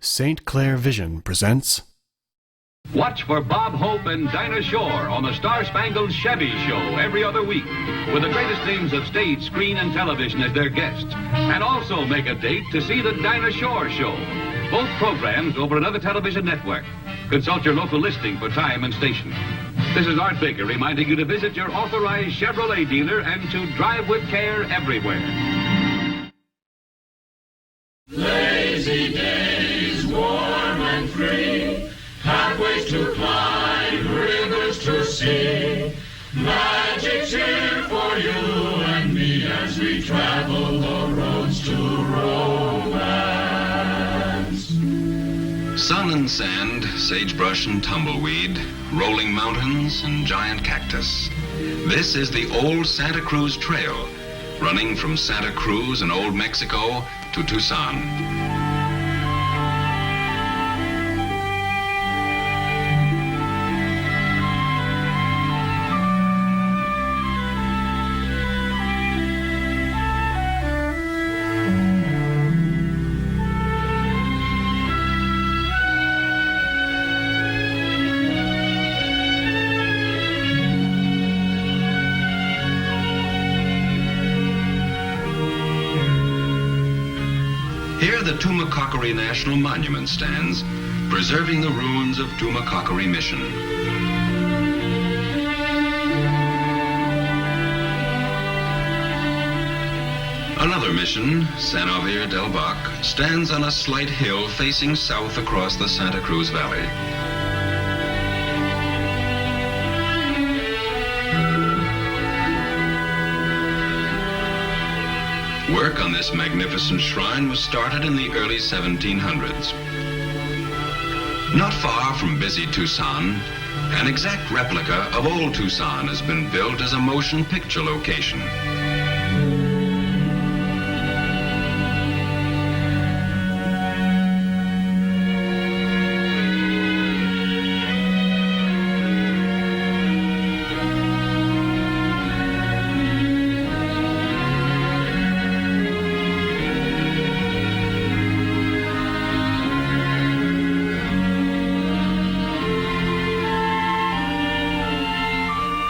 St. Clair Vision presents. Watch for Bob Hope and Dinah Shore on the Star-Spangled Chevy Show every other week, with the greatest names of stage, screen, and television as their guests. And also make a date to see the Dinah Shore Show. Both programs over another television network. Consult your local listing for time and station. This is Art Baker reminding you to visit your authorized Chevrolet dealer and to drive with care everywhere. Lazy days, warm and free, pathways to climb, rivers to see, magic's here for you and me as we travel the roads to romance. Sun and sand, sagebrush and tumbleweed, rolling mountains and giant cactus. This is the old Santa Cruz Trail, running from Santa Cruz in Old Mexico to Tucson. Here the Tumacacori National Monument stands, preserving the ruins of Tumacacori Mission. Another mission, San Javier del Bac, stands on a slight hill facing south across the Santa Cruz Valley. Work on this magnificent shrine was started in the early 1700s. Not far from busy Tucson, an exact replica of old Tucson has been built as a motion picture location.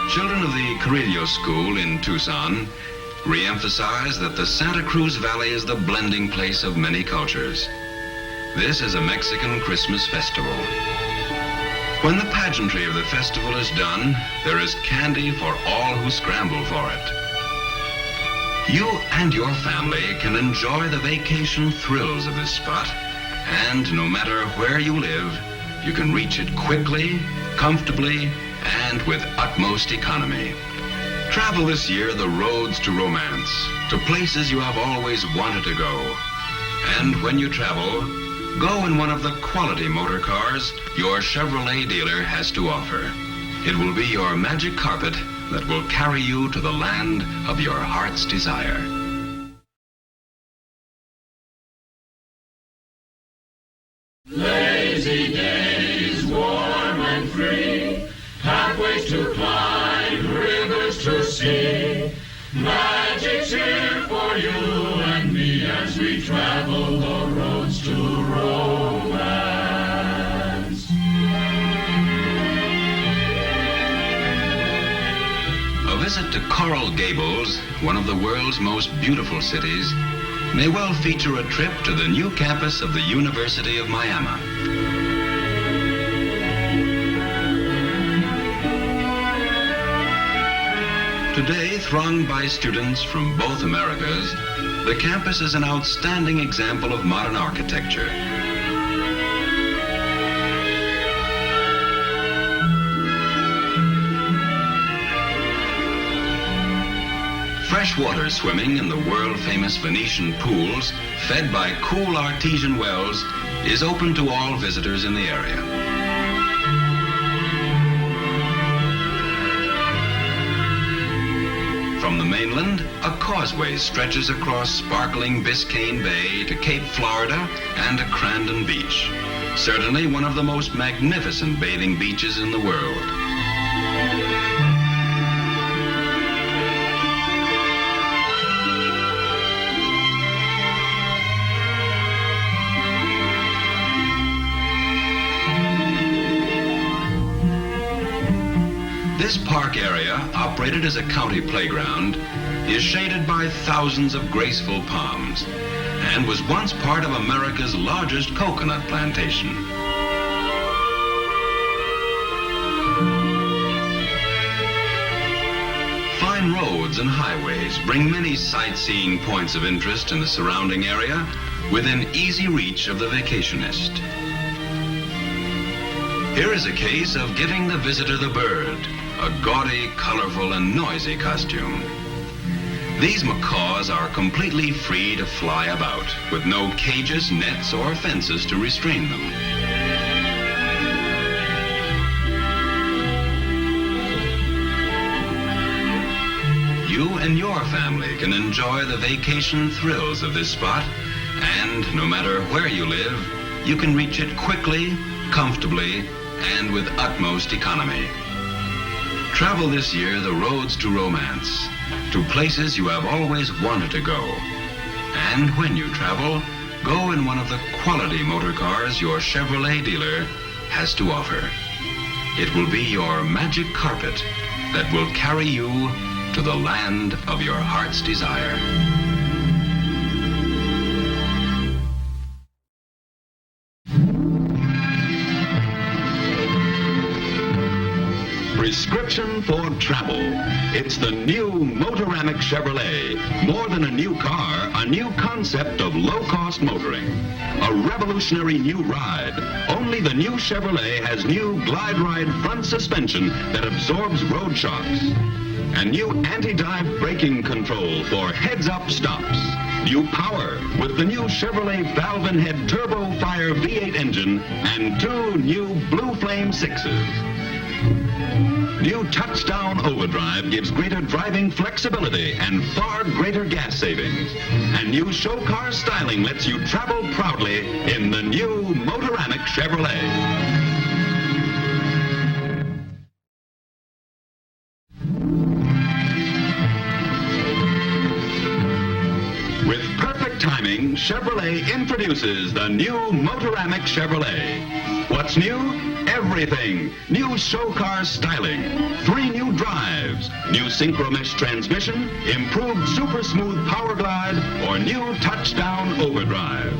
Children of the Carrillo School in Tucson re-emphasize that the Santa Cruz Valley is the blending place of many cultures. This is a Mexican Christmas festival. When the pageantry of the festival is done, there is candy for all who scramble for it. You and your family can enjoy the vacation thrills of this spot, and no matter where you live, you can reach it quickly, comfortably, and with utmost economy. Travel this year the roads to romance, to places you have always wanted to go. And when you travel, go in one of the quality motor cars your Chevrolet dealer has to offer. It will be your magic carpet that will carry you to the land of your heart's desire. Lazy days, warm and free, pathways to climb, rivers to see, magic's here for you and me as we travel the roads to romance. A visit to Coral Gables, one of the world's most beautiful cities, may well feature a trip to the new campus of the University of Miami. Today, thronged by students from both Americas, the campus is an outstanding example of modern architecture. Freshwater swimming in the world-famous Venetian pools, fed by cool artesian wells, is open to all visitors in the area. From the mainland, a causeway stretches across sparkling Biscayne Bay to Cape Florida and to Crandon Beach. Certainly one of the most magnificent bathing beaches in the world. This park area, operated as a county playground, is shaded by thousands of graceful palms and was once part of America's largest coconut plantation. Fine roads and highways bring many sightseeing points of interest in the surrounding area within easy reach of the vacationist. Here is a case of giving the visitor the bird, a gaudy, colorful, and noisy costume. These macaws are completely free to fly about, with no cages, nets, or fences to restrain them. You and your family can enjoy the vacation thrills of this spot, and no matter where you live, you can reach it quickly, comfortably, and with utmost economy. Travel this year the roads to romance, to places you have always wanted to go. And when you travel, go in one of the quality motor cars your Chevrolet dealer has to offer. It will be your magic carpet that will carry you to the land of your heart's desire. Prescription for travel. It's the new Motoramic Chevrolet. More than a new car, a new concept of low-cost motoring. A revolutionary new ride. Only the new Chevrolet has new Glide Ride front suspension that absorbs road shocks. And new anti-dive braking control for heads-up stops. New power with the new Chevrolet valve and head Turbo Fire V8 engine and two new Blue Flame 6s. New Touchdown Overdrive gives greater driving flexibility and far greater gas savings. And new show car styling lets you travel proudly in the new Motoramic Chevrolet. With perfect timing, Chevrolet introduces the new Motoramic Chevrolet. What's new? Everything. New show car styling, 3 new drives, new Synchromesh transmission, improved super smooth power glide, or new Touchdown Overdrive.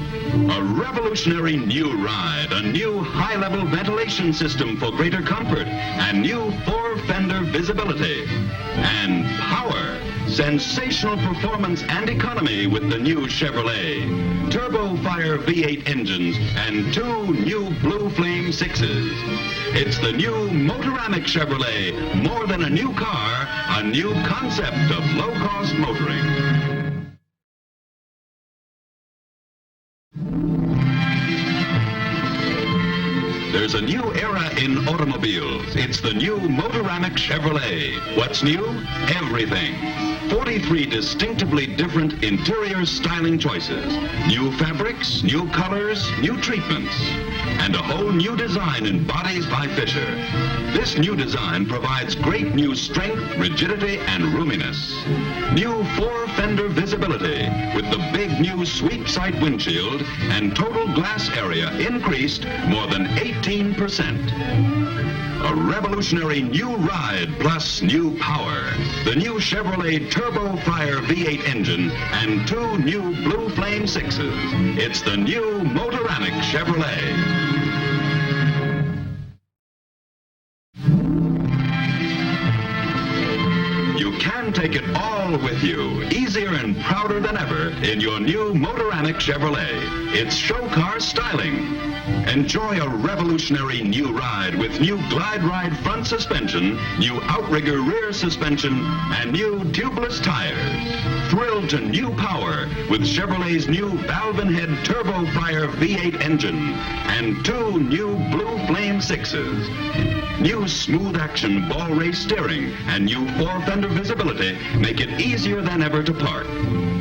A revolutionary new ride, a new high-level ventilation system for greater comfort, and new 4-fender visibility. And power. Sensational performance and economy with the new Chevrolet. Turbo Fire V8 engines and 2 new Blue Flame 6s. It's the new Motoramic Chevrolet. More than a new car, a new concept of low-cost motoring. There's a new era in automobiles. It's the new Motoramic Chevrolet. What's new? Everything. 43 distinctively different interior styling choices. New fabrics, new colors, new treatments. And a whole new design in bodies by Fisher. This new design provides great new strength, rigidity, and roominess. New 4-fender visibility with the big new sweep sight windshield and total glass area increased more than 18%. A revolutionary new ride plus new power. The new Chevrolet Turbo Fire V8 engine and 2 new Blue Flame 6s. It's the new Motoramic Chevrolet. You can take it all with you, easier and prouder than ever in your new Motoramic Chevrolet. It's show car styling. Enjoy a revolutionary new ride with new Glide Ride front suspension, new Outrigger rear suspension, and new tubeless tires. Thrill to new power with Chevrolet's new valve and head Turbo Fire V8 engine and 2 new Blue Flame 6s. New smooth action ball race steering and new 4-fender visibility make it easier than ever to park.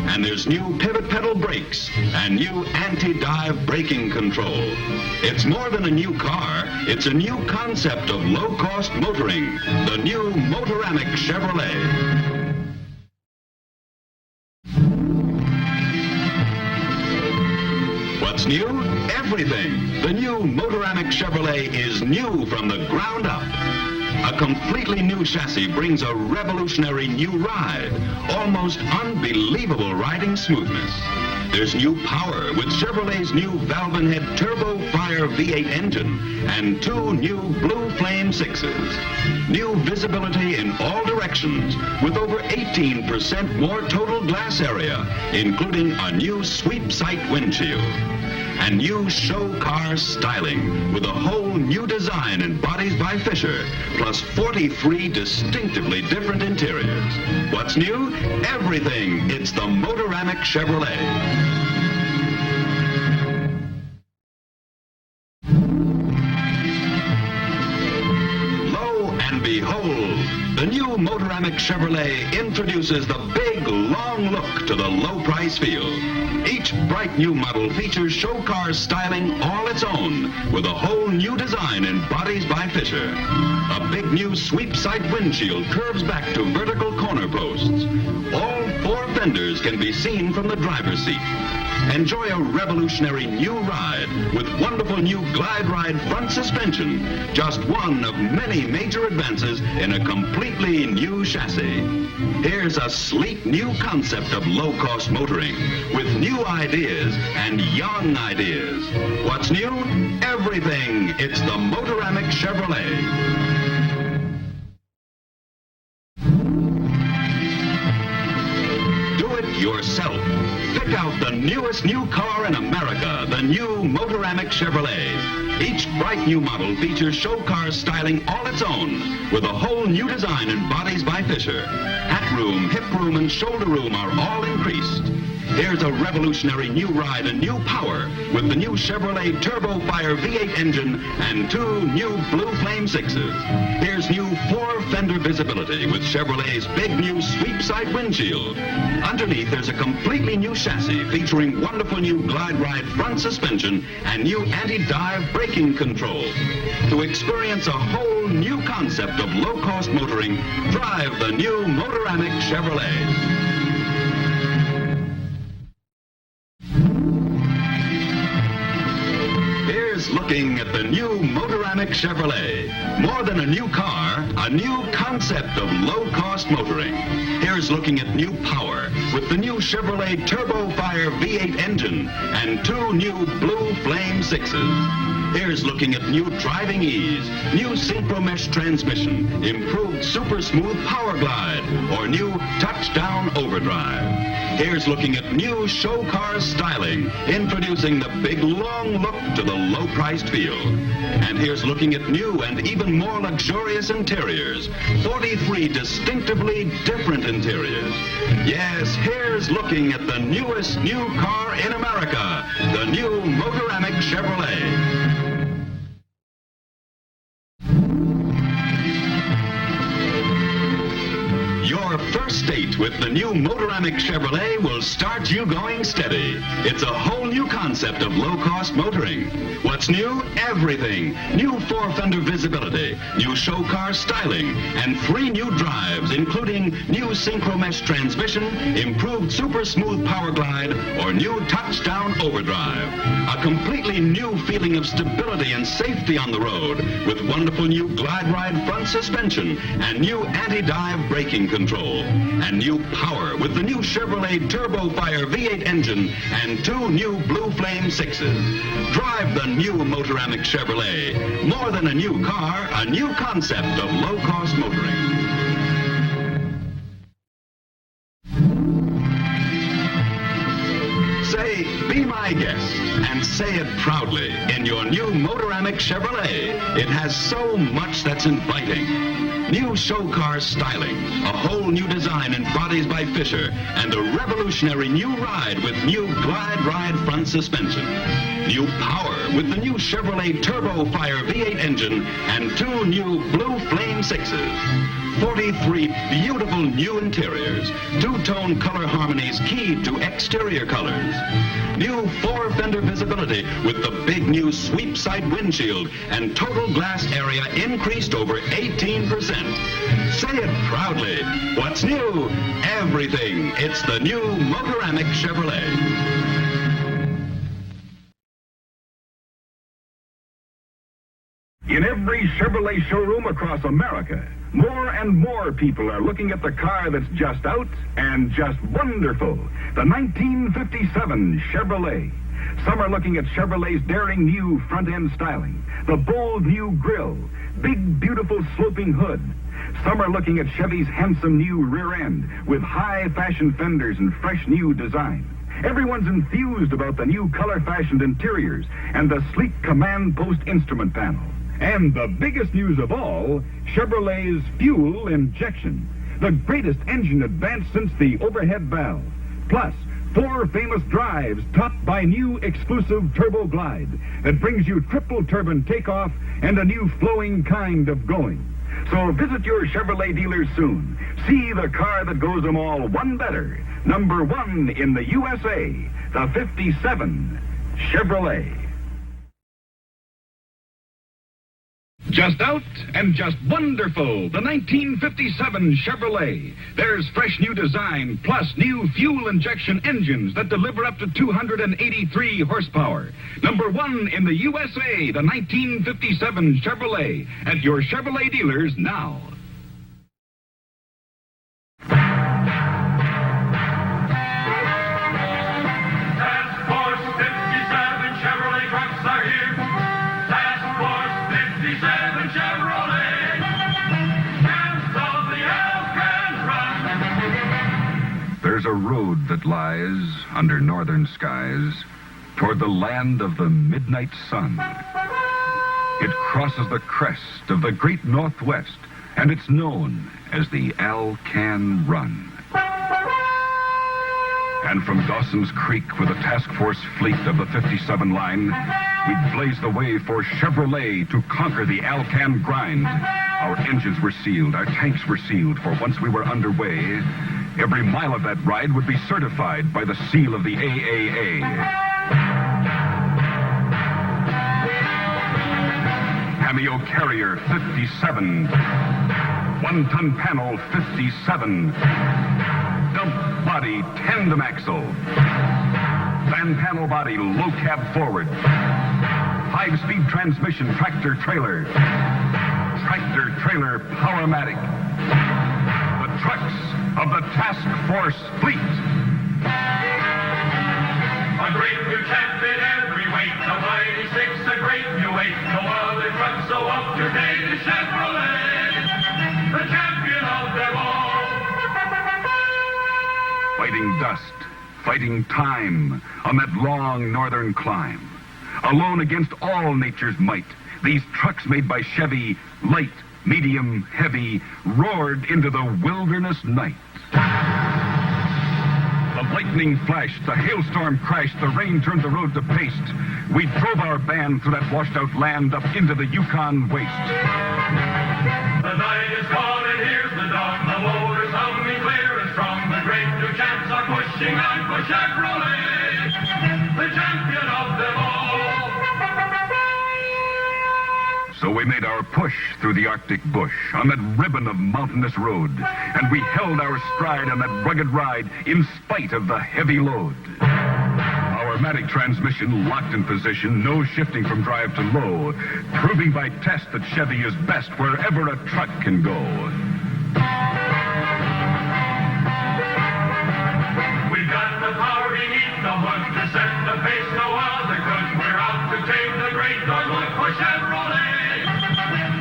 And there's new pivot pedal brakes and new anti-dive braking control. It's more than a new car, it's a new concept of low-cost motoring. The new Motoramic Chevrolet. What's new? Everything. The new Motoramic Chevrolet is new from the ground up. A completely new chassis brings a revolutionary new ride, almost unbelievable riding smoothness. There's new power with Chevrolet's new valve-and-head Turbo Fire V8 engine and 2 new Blue Flame 6s. New visibility in all directions with over 18% more total glass area, including a new sweep sight windshield. And new show car styling with a whole new design in Bodies by Fisher, plus 43 distinctively different interiors. What's new? Everything. It's the Motoramic Chevrolet. Lo and behold, the new Motoramic Chevrolet introduces the big, long look to the low-price field. Each bright new model features show car styling all its own with a whole new design in Bodies by Fisher. A big new sweep sight windshield curves back to vertical corner posts. All 4 fenders can be seen from the driver's seat. Enjoy a revolutionary new ride with wonderful new Glide Ride front suspension, just one of many major advances in a completely new chassis. Here's a sleek new concept of low-cost motoring with new ideas and young ideas. What's new? Everything. It's the Motoramic Chevrolet. Yourself. Pick out the newest new car in America, the new Motoramic Chevrolet. Each bright new model features show car styling all its own with a whole new design in Bodies by Fisher. Hat room, hip room, and shoulder room are all increased. Here's a revolutionary new ride and new power with the new Chevrolet Turbo Fire V8 engine and 2 new Blue Flame 6s. Here's new 4-fender visibility with Chevrolet's big new sweep sight windshield. Underneath, there's a completely new chassis featuring wonderful new Glide Ride front suspension and new anti-dive braking control. To experience a whole new concept of low-cost motoring, drive the new Motoramic Chevrolet. Looking at the new Motoramic Chevrolet. More than a new car, a new concept of low-cost motoring. Here's looking at new power with the new Chevrolet Turbo Fire V8 engine and 2 new Blue Flame 6s. Here's looking at new driving ease, new Synchro Mesh transmission, improved super smooth power glide, or new touchdown overdrive. Here's looking at new show car styling, introducing the big long look to the low-priced field. And here's looking at new and even more luxurious interiors, 43 distinctively different interiors. Yes, here's looking at the newest new car in America, the new Motoramic Chevrolet. Your first date with the new Motoramic Chevrolet will start you going steady. It's a whole new concept of low-cost motoring. What's new? Everything. New 4-fender visibility, new show car styling, and 3 new drives, including new Synchro Mesh transmission, improved super smooth power glide, or new touchdown overdrive. A completely new feeling of stability and safety on the road with wonderful new Glide Ride front suspension and new anti-dive braking control. And new power with the new Chevrolet Turbo Fire V8 engine and 2 new Blue Flame 6s. Drive the new Motoramic Chevrolet. More than a new car, a new concept of low-cost motoring. Say, be my guest, and say it proudly in your new Motoramic Chevrolet. It has so much that's inviting. New show car styling, a whole new design in Bodies by Fisher, and a revolutionary new ride with new Glide Ride front suspension. New power with the new Chevrolet Turbo Fire V8 engine and 2 new Blue Flame 6s. 43 beautiful new interiors, 2-tone color harmonies keyed to exterior colors. New 4-fender visibility with the big new sweep sight windshield and total glass area increased over 18%. Say it proudly. What's new? Everything. It's the new Motoramic Chevrolet. In every Chevrolet showroom across America, more and more people are looking at the car that's just out and just wonderful, the 1957 Chevrolet. Some are looking at Chevrolet's daring new front-end styling, the bold new grille, big, beautiful sloping hood. Some are looking at Chevy's handsome new rear end with high-fashion fenders and fresh new design. Everyone's enthused about the new color-fashioned interiors and the sleek command post instrument panel. And the biggest news of all, Chevrolet's fuel injection. The greatest engine advance since the overhead valve. Plus, 4 famous drives topped by new exclusive Turbo Glide that brings you triple turbine takeoff and a new flowing kind of going. So visit your Chevrolet dealers soon. See the car that goes them all one better. Number 1 in the USA, the 57 Chevrolet. Just out and just wonderful, the 1957 Chevrolet. There's fresh new design plus new fuel injection engines that deliver up to 283 horsepower. Number 1 in the USA, the 1957 Chevrolet. At your Chevrolet dealers now. Task Force 57 Chevrolet trucks are here. Task Force 57 Chevrolet. Champs of the Alcan Run. There's a road that lies under northern skies toward the land of the midnight sun. It crosses the crest of the great Northwest, and it's known as the Alcan Run. And from Dawson's Creek with a task force fleet of the 57 line, we'd blaze the way for Chevrolet to conquer the Alcan grind. Our engines were sealed, our tanks were sealed, for once we were underway, every mile of that ride would be certified by the seal of the AAA. Cameo Carrier 57. 1-ton panel 57. Dump body tandem axle. Van panel body low cab forward. 5-speed transmission tractor trailer. Tractor trailer Powermatic. The trucks of the task force fleet. A great new champ in every weight. The Mighty Six, a great new weight. No other truck so up to date as Chevrolet. The champion of them all. Fighting dust, fighting time on that long northern climb. Alone against all nature's might, these trucks made by Chevy, light, medium, heavy, roared into the wilderness night. The lightning flashed, the hailstorm crashed, the rain turned the road to paste. We drove our band through that washed-out land up into the Yukon waste. The night is gone and here's the dawn. The motor's humming clear and strong. The great new champs are pushing on for Chevrolet, the champion of them all. So we made our push through the Arctic bush on that ribbon of mountainous road, and we held our stride on that rugged ride in spite of the heavy load. Our Matic transmission locked in position, no shifting from drive to low, proving by test that Chevy is best wherever a truck can go. We've got the power beneath the hood to set the pace no other could. We're out to take the great Northwood for Chevrolet,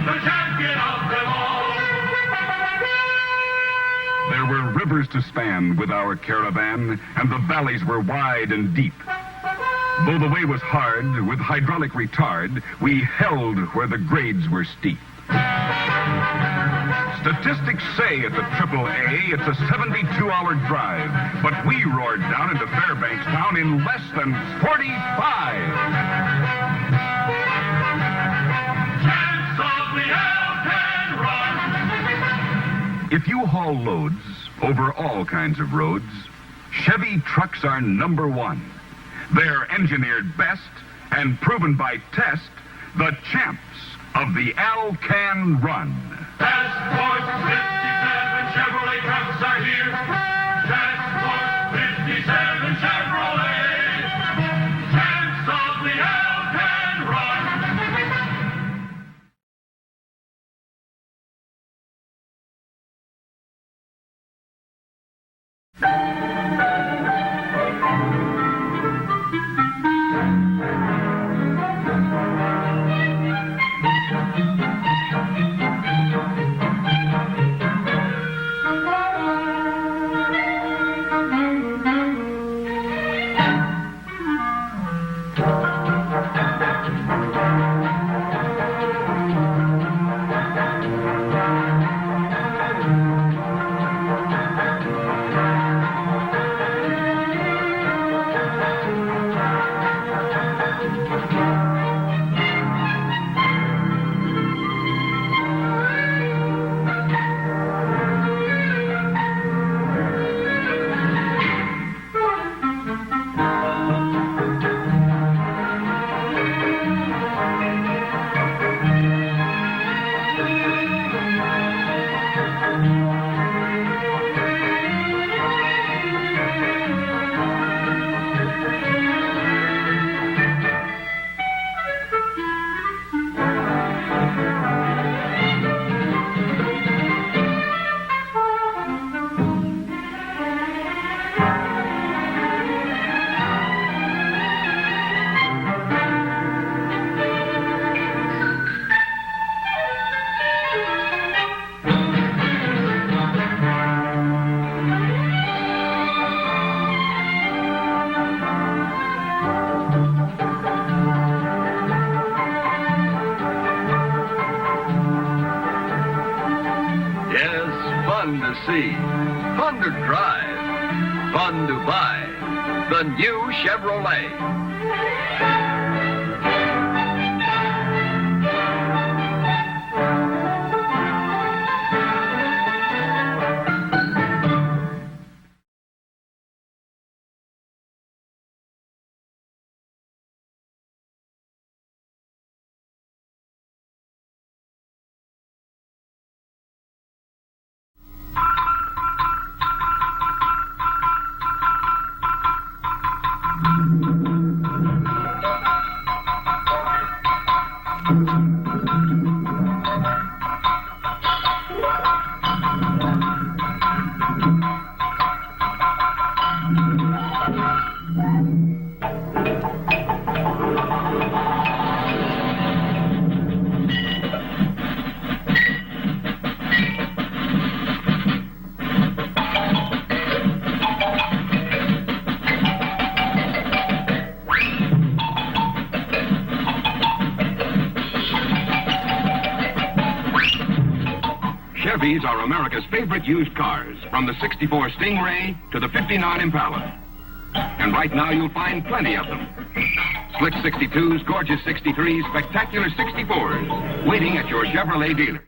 the champion of them all. There were rivers to span with our caravan, and the valleys were wide and deep. Though the way was hard, with hydraulic retard, we held where the grades were steep. Statistics say at the AAA it's a 72-hour drive, but we roared down into Fairbanks town in less than 45. Champs of the Alcan Run. If you haul loads over all kinds of roads, Chevy trucks are number 1. They're engineered best and proven by test, the champs of the Alcan Run. Task Force 57 Chevrolet trucks are here. Task Force 57 Chevrolet. Champs of the Alcan Run. to see, fun to drive, fun to buy. The new Chevrolet. Chevys are America's favorite used cars, from the 64 Stingray to the 59 Impala. And right now you'll find plenty of them. Slick 62s, gorgeous 63s, spectacular 64s, waiting at your Chevrolet dealer.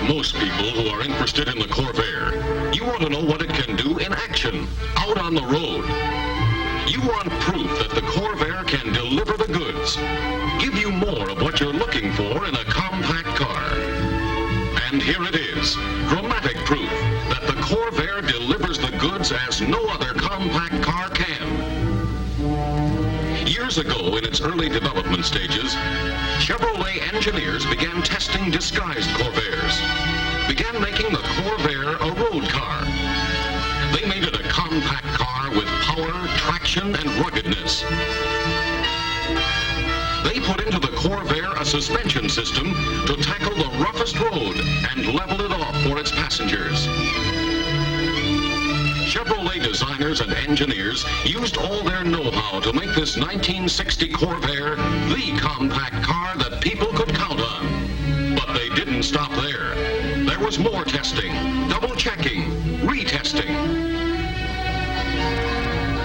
Most people who are interested in the Corvair, you want to know what it can do in action, out on the road. You want proof that the Corvair can deliver the goods, give you more of what you're looking for in a compact car. And here it is, dramatic proof that the Corvair delivers the goods as no other compact car can. Years ago, in its early development stages, Chevrolet engineers began testing disguised Corvairs, began making the Corvair a road car. They made it a compact car with power, traction, and ruggedness. They put into the Corvair a suspension system to tackle the roughest road and level it off for its passengers. Chevrolet designers and engineers used all their know-how to make this 1960 Corvair the compact car that people could count on. But they didn't stop there. There was more testing, double-checking, retesting.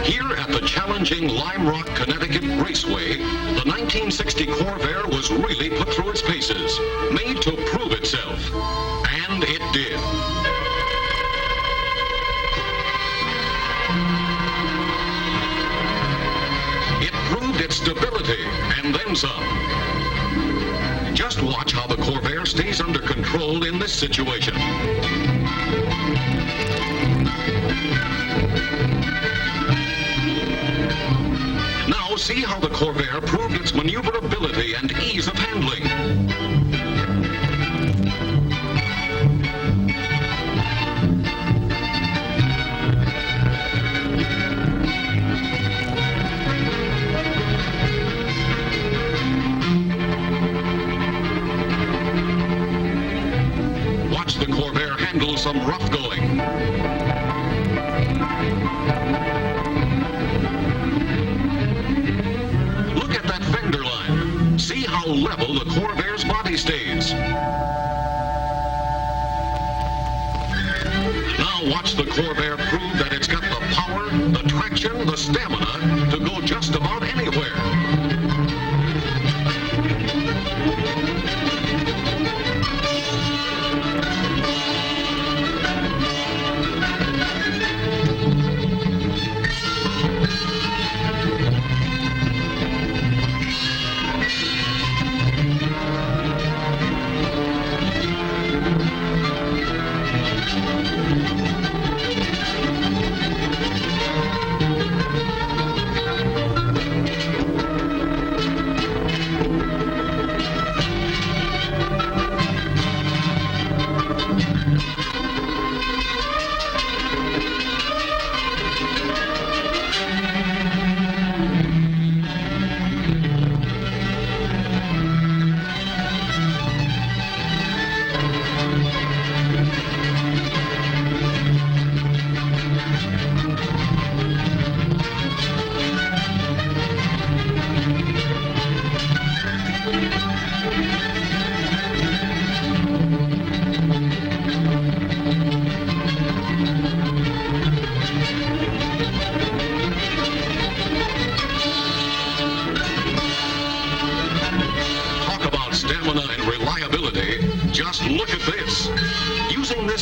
Here at the challenging Lime Rock, Connecticut Raceway, the 1960 Corvair was really put through its paces, made to prove itself. And it did. It proved its stability, and then some. Just watch how the Corvair stays under control in this situation. Now see how the Corvair proved its maneuverability and ease of handling. The Corvair handles some rough going. Look at that fender line. See how level the Corvair's body stays. Now watch the Corvair prove that it's got the power, the traction, the stamina to go just about anywhere.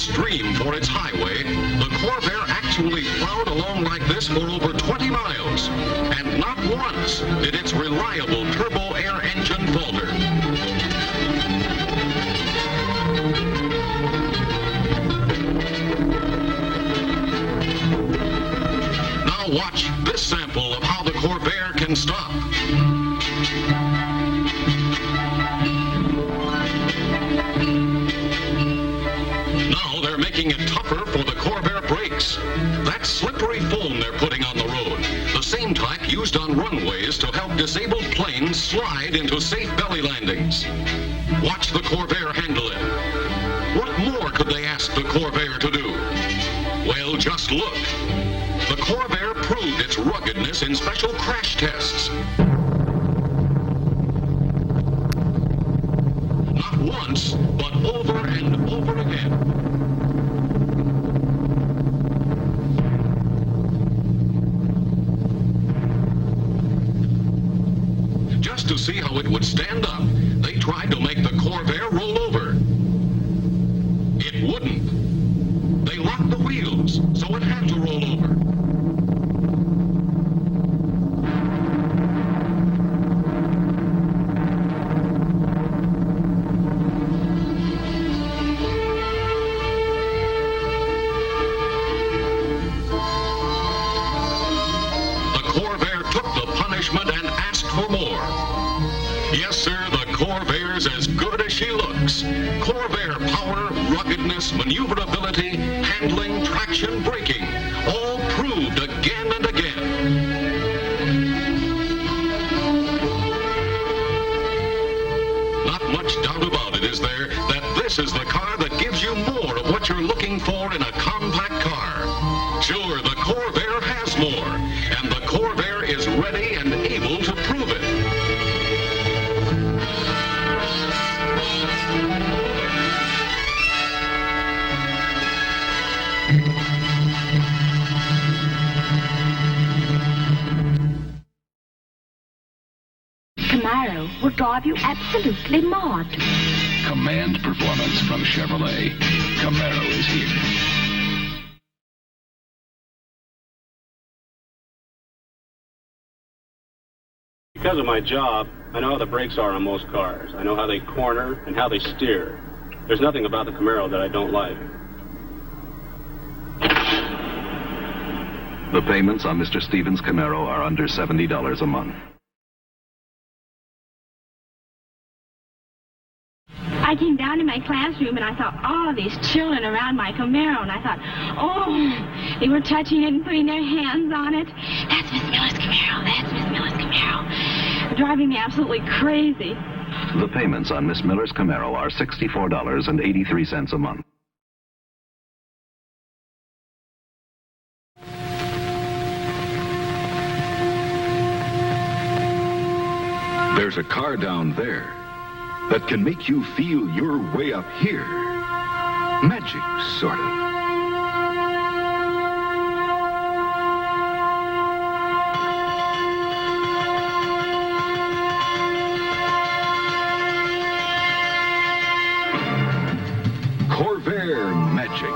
extreme for its highway, the Corvair actually plowed along like this for over 20 miles. And not once did its reliable turbo air engine falter. Now watch this sample of how the Corvair can stop. Now they're making it tougher for the Corvair brakes. That's slippery foam they're putting on the road, the same type used on runways to help disabled planes slide into safe belly landings. Watch the Corvair handle it. What more could they ask the Corvair to do? Well, just look. The Corvair proved its ruggedness in special crash tests. Not once, but over and over again. Just to see how it would stand up, they tried to make the Corvair roll over. It wouldn't. They locked the wheels, so it had to roll over. The Corvair took the punishment and asked for more. Yes, sir, the Corvair's as good as she looks. Corvair power, ruggedness, maneuverability, handling, traction, braking, all proved again and again. Not much doubt about it, is there, that this is the car that gives you more of what you're looking for in a compact car. Sure, the Corvair has more, and the Corvair is ready and able to prove it. Camaro will drive you absolutely mad. Command performance from Chevrolet. Camaro is here. Because of my job, I know how the brakes are on most cars. I know how they corner and how they steer. There's nothing about the Camaro that I don't like. The payments on Mr. Stevens' Camaro are under $70 a month. I came down to my classroom and I saw all these children around my Camaro, and I thought, oh, they were touching it and putting their hands on it. That's Miss Miller's Camaro. That's Miss Miller's Camaro. Driving me absolutely crazy. The payments on Miss Miller's Camaro are $64.83 a month. There's a car down there that can make you feel you're way up here. Magic, sort of. Corvair magic.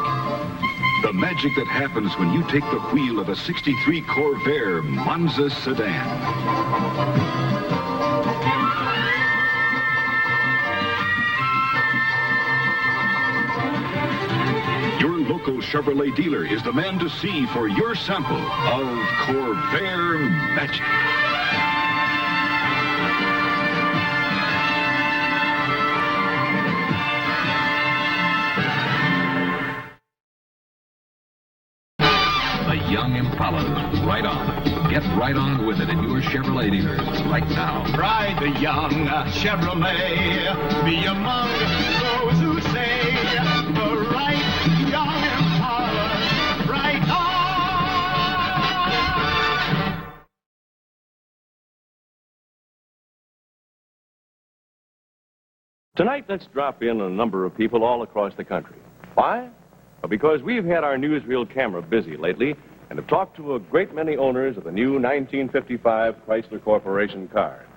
The magic that happens when you take the wheel of a '63 Corvair Monza sedan. Your local Chevrolet dealer is the man to see for your sample of Corvair magic. The young Impala. Right on. Get right on with it in your Chevrolet dealers right now. Ride the young Chevrolet. Be among those who say the right young Impala. Right on. Tonight, let's drop in on a number of people all across the country. Why? Well, because we've had our newsreel camera busy lately and have talked to a great many owners of the new 1955 Chrysler Corporation cars.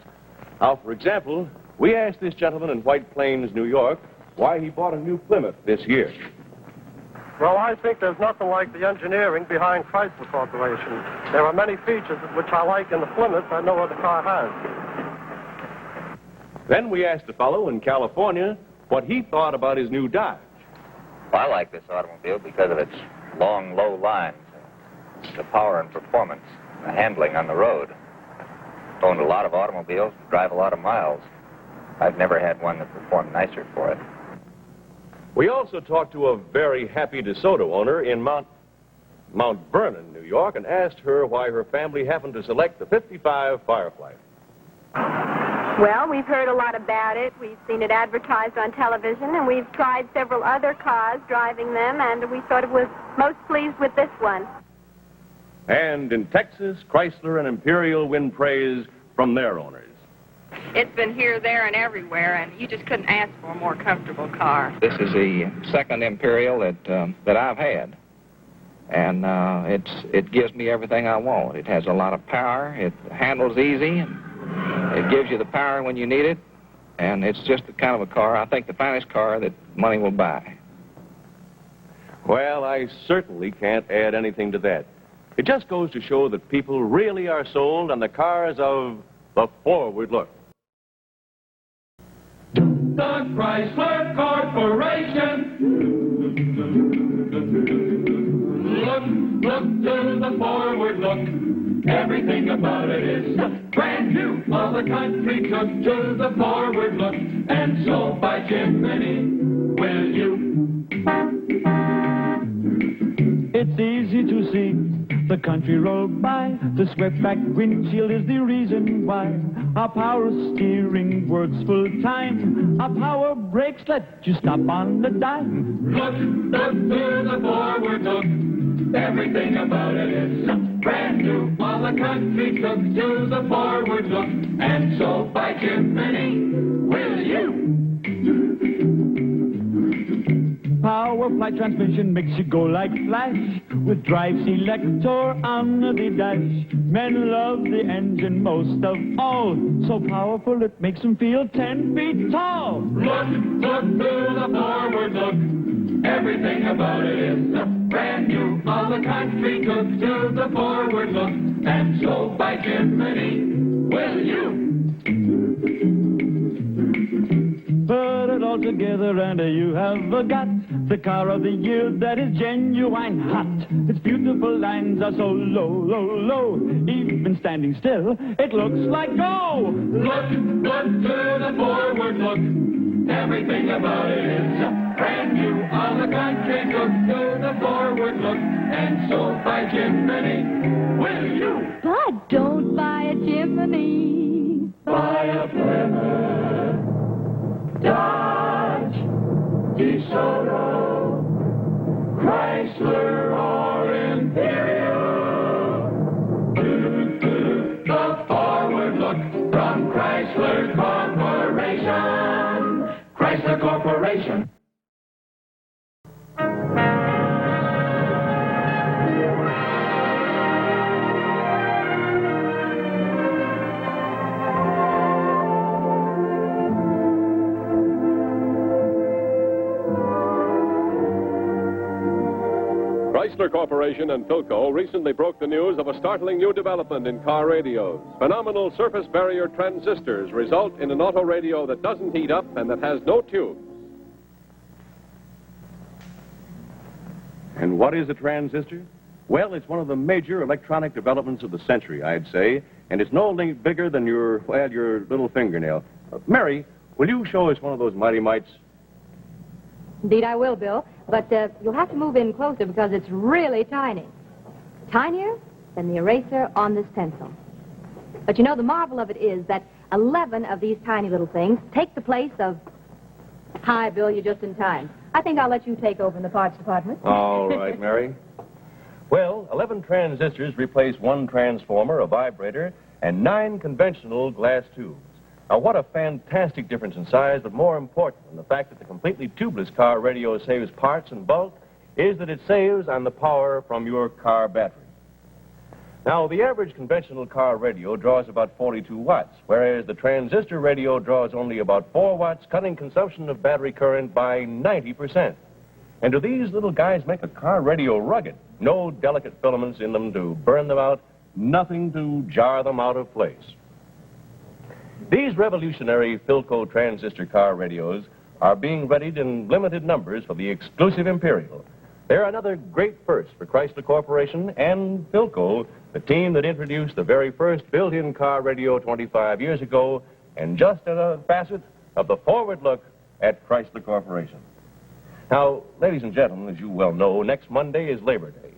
Now, for example, we asked this gentleman in White Plains, New York, why he bought a new Plymouth this year. Well, I think there's nothing like the engineering behind Chrysler Corporation. There are many features which I like in the Plymouth that no other car has. Then we asked a fellow in California what he thought about his new Dodge. Well, I like this automobile because of its long, low lines, the power and performance, the handling on the road. Owned a lot of automobiles, drive a lot of miles. I've never had one that performed nicer for it. We also talked to a very happy DeSoto owner in Mount Vernon, New York, and asked her why her family happened to select the 55 Firefly. Well, we've heard a lot about it. We've seen it advertised on television, and we've tried several other cars, driving them, and we sort of was most pleased with this one. And in Texas, Chrysler and Imperial win praise from their owners. It's been here, there, and everywhere, and you just couldn't ask for a more comfortable car. This is the second Imperial that I've had, and it gives me everything I want. It has a lot of power. It handles easy. And it gives you the power when you need it, and it's just the kind of a car, I think, the finest car that money will buy. Well, I certainly can't add anything to that. It just goes to show that people really are sold on the cars of the forward look. The Chrysler Corporation. Look to the forward look. Everything about it is brand new. All the country took to the forward look, and so by Jiminy will you. It's easy to see the country road by. The swept back windshield is the reason why. Our power steering works full time. Our power brakes let you stop on the dime. Look to the forward look. Everything about it is brand new. All the country took to the forward look, and so by Jiminy will you. Power flight transmission makes you go like flash. With drive selector on the dash. Men love the engine most of all. So powerful it makes them feel 10 feet tall. Look to the forward look. Everything about it is brand new. All the country took to the forward look, and so by Jiminy will you. Put it all together and you have got the car of the year that is genuine hot. Its beautiful lines are so low, low, low. Even standing still, it looks like go. Look to the forward look. Everything about it is brand new. All the country took to the forward look, and so by Jiminy will you. But don't buy a Jiminy. Buy a Plymouth, Dodge, DeSoto, Chrysler, or Imperial. The forward look from Chrysler Corporation. Chrysler Corporation. Chrysler Corporation and Philco recently broke the news of a startling new development in car radios. Phenomenal surface barrier transistors result in an auto radio that doesn't heat up and that has no tubes. And what is a transistor? Well, it's one of the major electronic developments of the century, I'd say, and it's no link bigger than your little fingernail. Mary, will you show us one of those mighty mites? Indeed, I will, Bill. But you'll have to move in closer because it's really tiny. Tinier than the eraser on this pencil. But you know, the marvel of it is that 11 of these tiny little things take the place of... Hi, Bill, you're just in time. I think I'll let you take over in the parts department. All right, Mary. Well, 11 transistors replace one transformer, a vibrator, and 9 conventional glass tubes. Now, what a fantastic difference in size, but more important than the fact that the completely tubeless car radio saves parts and bulk is that it saves on the power from your car battery. Now, the average conventional car radio draws about 42 watts, whereas the transistor radio draws only about 4 watts, cutting consumption of battery current by 90%. And do these little guys make a car radio rugged? No delicate filaments in them to burn them out, nothing to jar them out of place. These revolutionary Philco transistor car radios are being readied in limited numbers for the exclusive Imperial. They're another great first for Chrysler Corporation and Philco, the team that introduced the very first built-in car radio 25 years ago, and just a facet of the forward look at Chrysler Corporation. Now, ladies and gentlemen, as you well know, next Monday is Labor Day.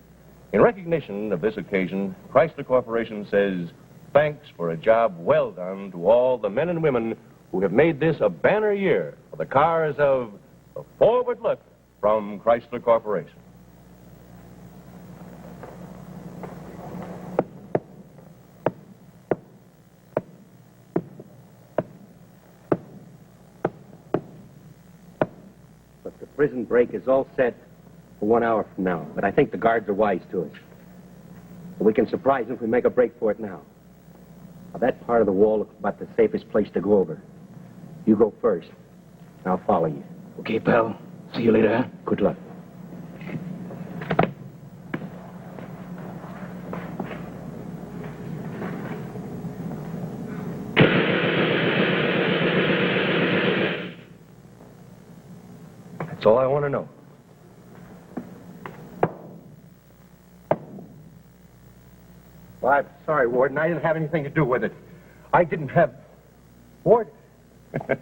In recognition of this occasion, Chrysler Corporation says, thanks for a job well done to all the men and women who have made this a banner year for the cars of the forward look from Chrysler Corporation. Look, the prison break is all set for 1 hour from now, but I think the guards are wise to us. We can surprise them if we make a break for it now. Now, that part of the wall looks about the safest place to go over. You go first. I'll follow you. Okay, pal. See you later, huh? Good luck. That's all I want to know. Well, I'm sorry, Warden. I didn't have anything to do with it. I didn't have... Ward?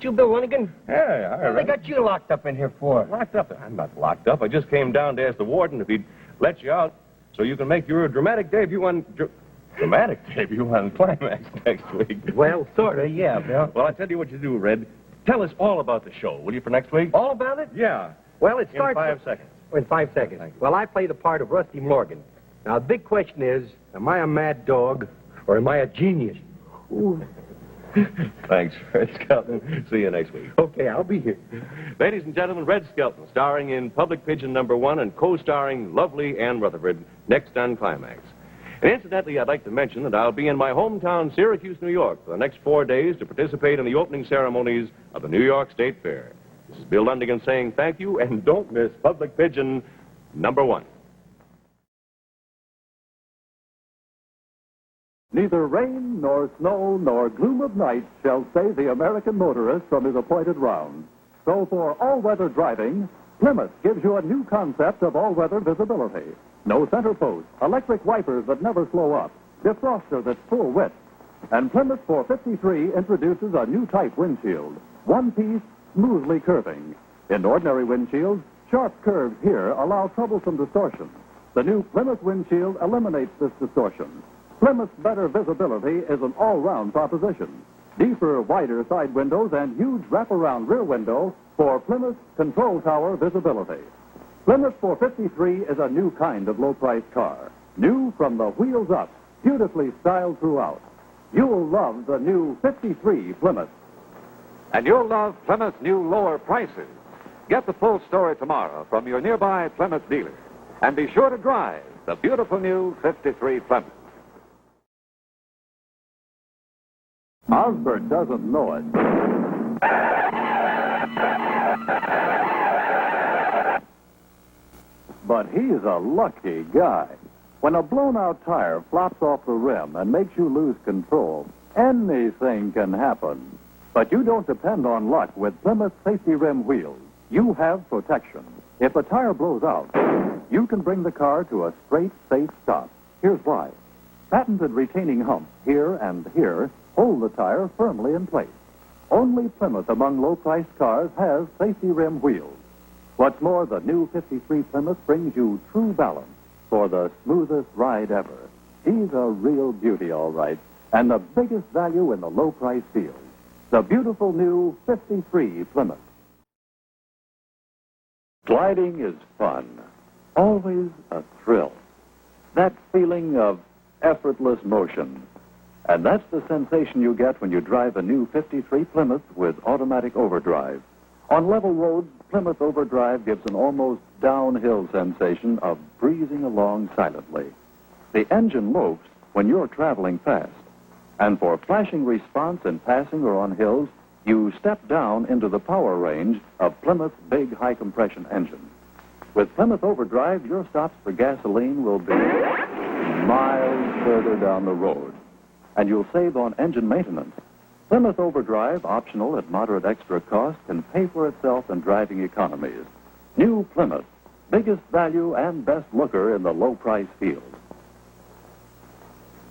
You, Bill Lunigan? Yeah, What they got you locked up in here for? Locked up? I'm not locked up. I just came down to ask the warden if he'd let you out so you can make your dramatic debut on... Dramatic debut on Climax next week. Well, sort of, yeah, Bill. Well, I'll tell you what you do, Red. Tell us all about the show, will you, for next week? All about it? Yeah. Well, it In starts... 5 seconds. In 5 seconds. Well, I play the part of Rusty Morgan. Now, the big question is, am I a mad dog or am I a genius? Ooh. Thanks, Red Skelton. See you next week. Okay, I'll be here. Ladies and gentlemen, Red Skelton, starring in Public Pigeon #1 and co-starring lovely Ann Rutherford, next on Climax. And incidentally, I'd like to mention that I'll be in my hometown, Syracuse, New York, for the next 4 days to participate in the opening ceremonies of the New York State Fair. This is Bill Lundigan saying thank you, and don't miss Public Pigeon #1. Neither rain, nor snow, nor gloom of night shall save the American motorist from his appointed round. So for all-weather driving, Plymouth gives you a new concept of all-weather visibility. No center post, electric wipers that never slow up, defroster that's full width. And Plymouth 453 introduces a new type windshield, one piece, smoothly curving. In ordinary windshields, sharp curves here allow troublesome distortion. The new Plymouth windshield eliminates this distortion. Plymouth's better visibility is an all-round proposition. Deeper, wider side windows and huge wraparound rear window for Plymouth control tower visibility. Plymouth 453 is a new kind of low-priced car. New from the wheels up, beautifully styled throughout. You'll love the new 53 Plymouth. And you'll love Plymouth's new lower prices. Get the full story tomorrow from your nearby Plymouth dealer. And be sure to drive the beautiful new 53 Plymouth. Osbert doesn't know it. But he's a lucky guy. When a blown-out tire flops off the rim and makes you lose control, anything can happen. But you don't depend on luck with Plymouth safety rim wheels. You have protection. If a tire blows out, you can bring the car to a straight, safe stop. Here's why. Patented retaining humps here and here hold the tire firmly in place. Only Plymouth among low-priced cars has safety rim wheels. What's more, the new 53 Plymouth brings you true balance for the smoothest ride ever. He's a real beauty, all right, and the biggest value in the low-price field. The beautiful new 53 Plymouth. Gliding is fun. Always a thrill. That feeling of effortless motion. And that's the sensation you get when you drive a new 53 Plymouth with automatic overdrive. On level roads, Plymouth Overdrive gives an almost downhill sensation of breezing along silently. The engine loafs when you're traveling fast. And for flashing response in passing or on hills, you step down into the power range of Plymouth's big high-compression engine. With Plymouth Overdrive, your stops for gasoline will be miles further down the road, and you'll save on engine maintenance. Plymouth Overdrive, optional at moderate extra cost, can pay for itself in driving economies. New Plymouth, biggest value and best looker in the low-price field.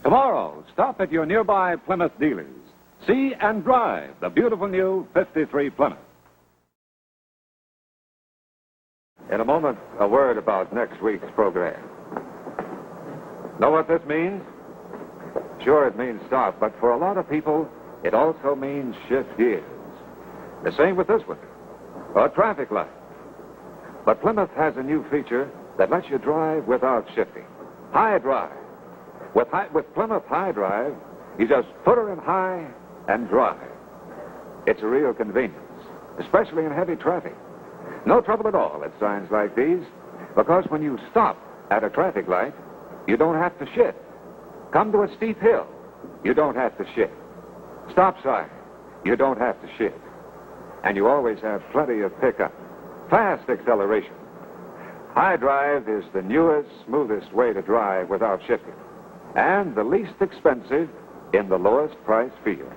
Tomorrow, stop at your nearby Plymouth dealers. See and drive the beautiful new 53 Plymouth. In a moment, a word about next week's program. Know what this means? Sure, it means stop, but for a lot of people, it also means shift gears. The same with this one, a traffic light. But Plymouth has a new feature that lets you drive without shifting. High drive. With Plymouth High Drive, you just put her in high and drive. It's a real convenience, especially in heavy traffic. No trouble at all at signs like these, because when you stop at a traffic light, you don't have to shift. Come to a steep hill, you don't have to shift. Stop sign, you don't have to shift. And you always have plenty of pickup. Fast acceleration. High Drive is the newest, smoothest way to drive without shifting, and the least expensive in the lowest price field.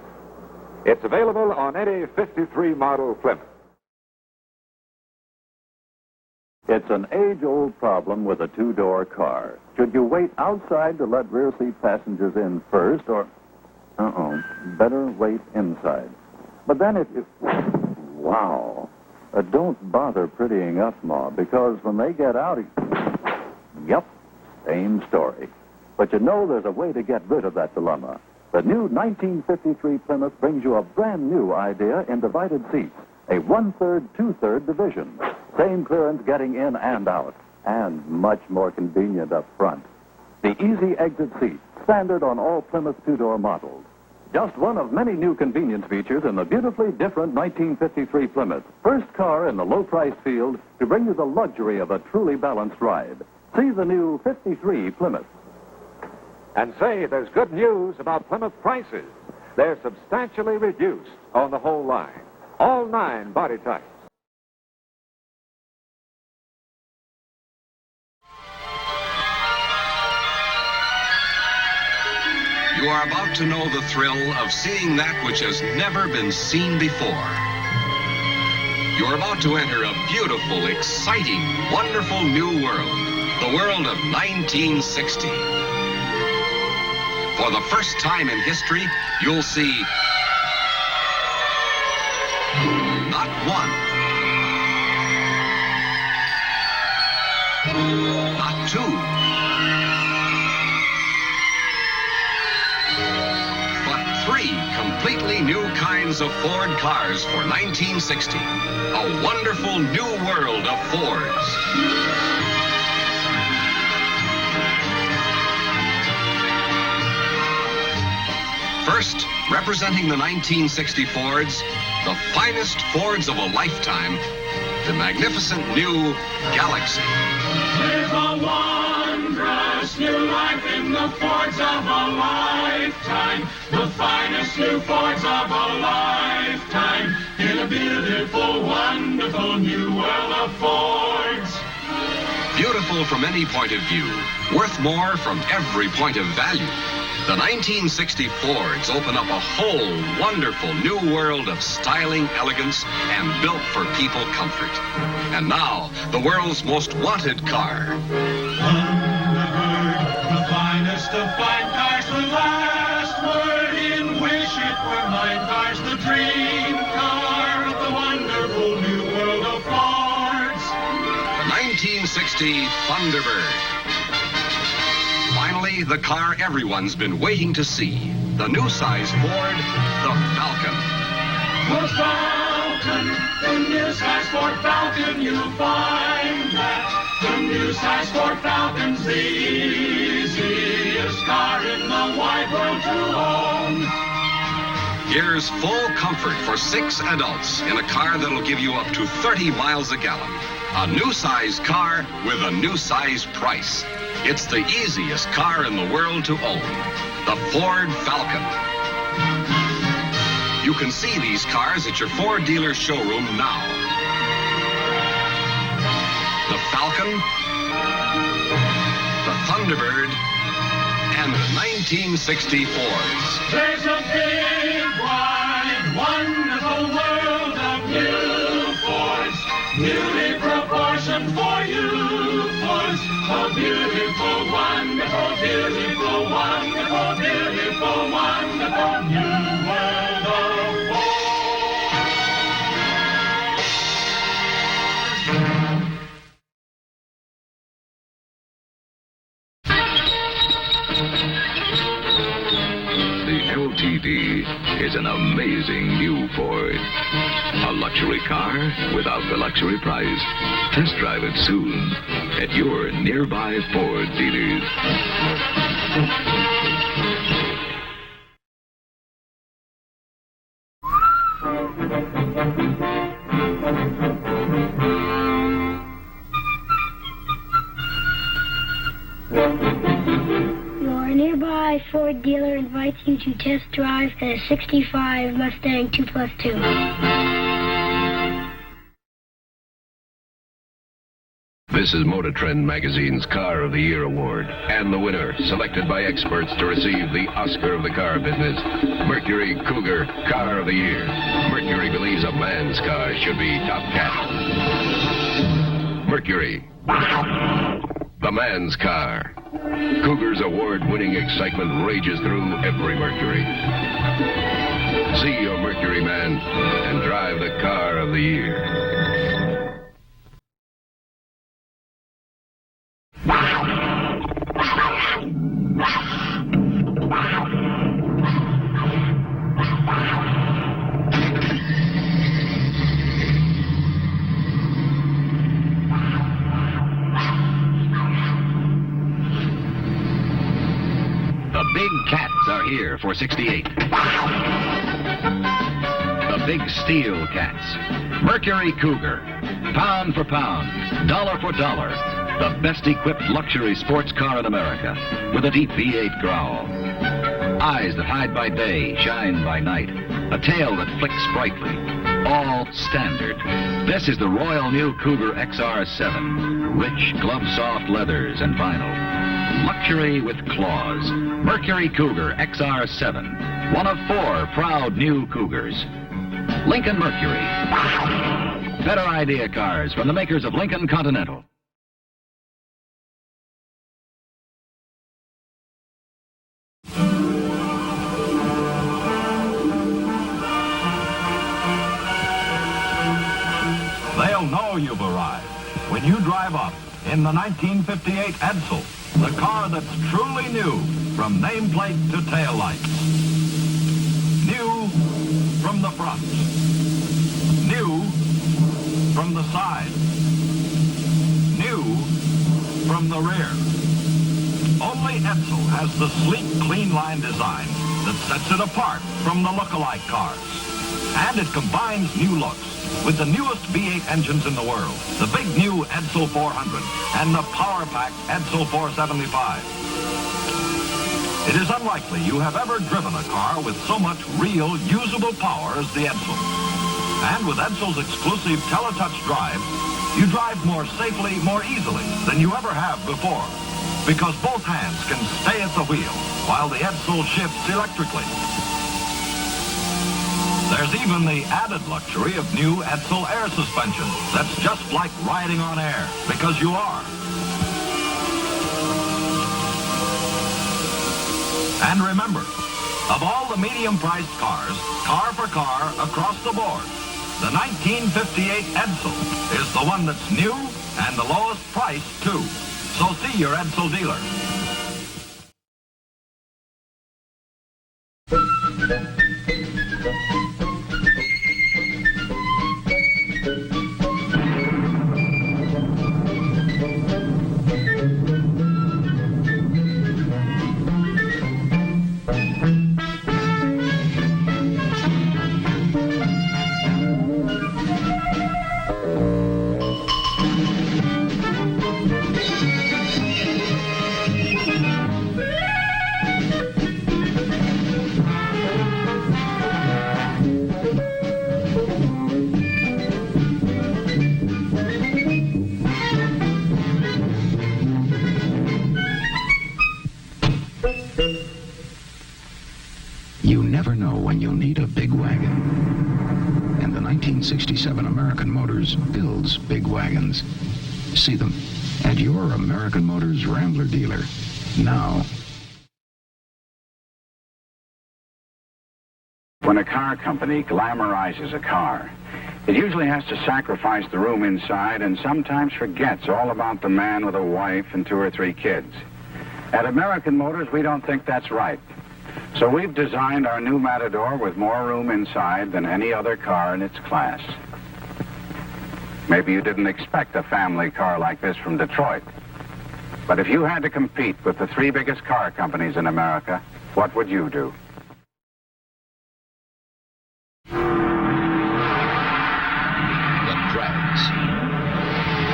It's available on any 53 model Plymouth. It's an age-old problem with a two-door car. Should you wait outside to let rear seat passengers in first, or... better wait inside. But then if you... Wow. Don't bother prettying up, Ma, because when they get out... Yep, same story. But you know there's a way to get rid of that dilemma. The new 1953 Plymouth brings you a brand new idea in divided seats. A 1/3, 2/3 division. Same clearance getting in and out. And much more convenient up front. The easy exit seat, standard on all Plymouth two-door models. Just one of many new convenience features in the beautifully different 1953 Plymouth. First car in the low-price field to bring you the luxury of a truly balanced ride. See the new 53 Plymouth. And say, there's good news about Plymouth prices. They're substantially reduced on the whole line. All 9 body types. You are about to know the thrill of seeing that which has never been seen before. You are about to enter a beautiful, exciting, wonderful new world. The world of 1960. For the first time in history, you'll see not one, not two, but 3 completely new kinds of Ford cars for 1960. A wonderful new world of Fords. First, representing the 1960 Fords, the finest Fords of a lifetime, the magnificent new Galaxy. Live a wondrous new life in the Fords of a lifetime. The finest new Fords of a lifetime. In a beautiful, wonderful new world of Fords. Beautiful from any point of view, worth more from every point of value. The 1960 Fords open up a whole wonderful new world of styling, elegance, and built for people comfort. And now, the world's most wanted car. Thunderbird, the finest of fine cars, the last word in Wish It Were Mine cars, the dream car of the wonderful new world of Fords. The 1960 Thunderbird. Finally, the car everyone's been waiting to see. The new size Ford, the Falcon. The Falcon, the new size Ford Falcon, you'll find that the new size Ford Falcon's the easiest car in the wide world to own. Here's full comfort for 6 adults in a car that'll give you up to 30 miles a gallon. A new size car with a new size price. It's the easiest car in the world to own. The Ford Falcon. You can see these cars at your Ford dealer showroom now. The Falcon. Falcon, the Thunderbird, and the 1964s. There's a big, wide, wonderful world of new Fords. Beauty proportioned for you Fords. Oh, beautiful, wonderful, beautiful, wonderful, beautiful, wonderful new world of Fords. The LTD is an amazing new Ford. A luxury car without the luxury price. Test drive it soon at your nearby Ford dealers. Your nearby Ford dealer invites you to test drive a 65 Mustang 2+2. This is Motor Trend Magazine's Car of the Year award. And the winner, selected by experts to receive the Oscar of the car business, Mercury Cougar Car of the Year. Mercury believes a man's car should be top cat. Mercury, the man's car. Cougar's award-winning excitement rages through every Mercury. See your Mercury man and drive the car of the year. The big cats are here for 68. The big steel cats. Mercury Cougar. Pound for pound, dollar for dollar. The best equipped luxury sports car in America. With a deep V8 growl. Eyes that hide by day, shine by night. A tail that flicks brightly. All standard. This is the royal new Cougar XR7. Rich, glove-soft leathers and vinyl. Luxury with claws. Mercury Cougar XR7. One of 4 proud new Cougars. Lincoln Mercury. Better idea cars from the makers of Lincoln Continental. They'll know you've arrived when you drive up in the 1958 Edsel, the car that's truly new from nameplate to taillights. New from the front. New from the side. New from the rear. Only Edsel has the sleek, clean line design that sets it apart from the look-alike cars. And it combines new looks with the newest V8 engines in the world, the big new Edsel 400 and the power-packed Edsel 475. It is unlikely you have ever driven a car with so much real, usable power as the Edsel. And with Edsel's exclusive Teletouch drive, you drive more safely, more easily than you ever have before, because both hands can stay at the wheel while the Edsel shifts electrically. There's even the added luxury of new Edsel air suspension that's just like riding on air, because you are. And remember, of all the medium-priced cars, car for car, across the board, the 1958 Edsel is the one that's new and the lowest price, too. So see your Edsel dealer. You never know when you'll need a big wagon. And the 1967 American Motors builds big wagons. See them at your American Motors Rambler dealer now. When a car company glamorizes a car, it usually has to sacrifice the room inside and sometimes forgets all about the man with a wife and 2 or 3 kids. At American Motors, we don't think that's right. So we've designed our new Matador with more room inside than any other car in its class. Maybe you didn't expect a family car like this from Detroit. But if you had to compete with the 3 biggest car companies in America, what would you do?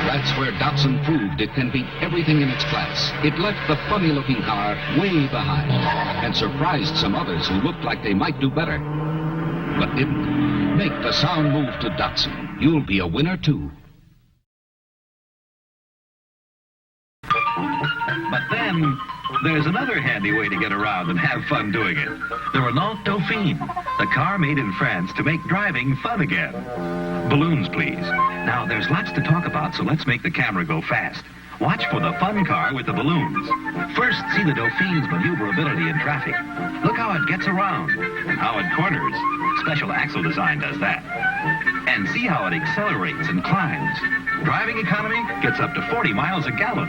That's where Datsun proved it can beat everything in its class. It left the funny-looking car way behind and surprised some others who looked like they might do better, but didn't. Make the sound move to Datsun. You'll be a winner, too. But then, there's another handy way to get around and have fun doing it. The Renault Dauphine, the car made in France to make driving fun again. Balloons, please. Now, there's lots to talk about, so let's make the camera go fast. Watch for the fun car with the balloons. First, see the Dauphine's maneuverability in traffic. Look how it gets around and how it corners. Special axle design does that. And see how it accelerates and climbs. Driving economy gets up to 40 miles a gallon.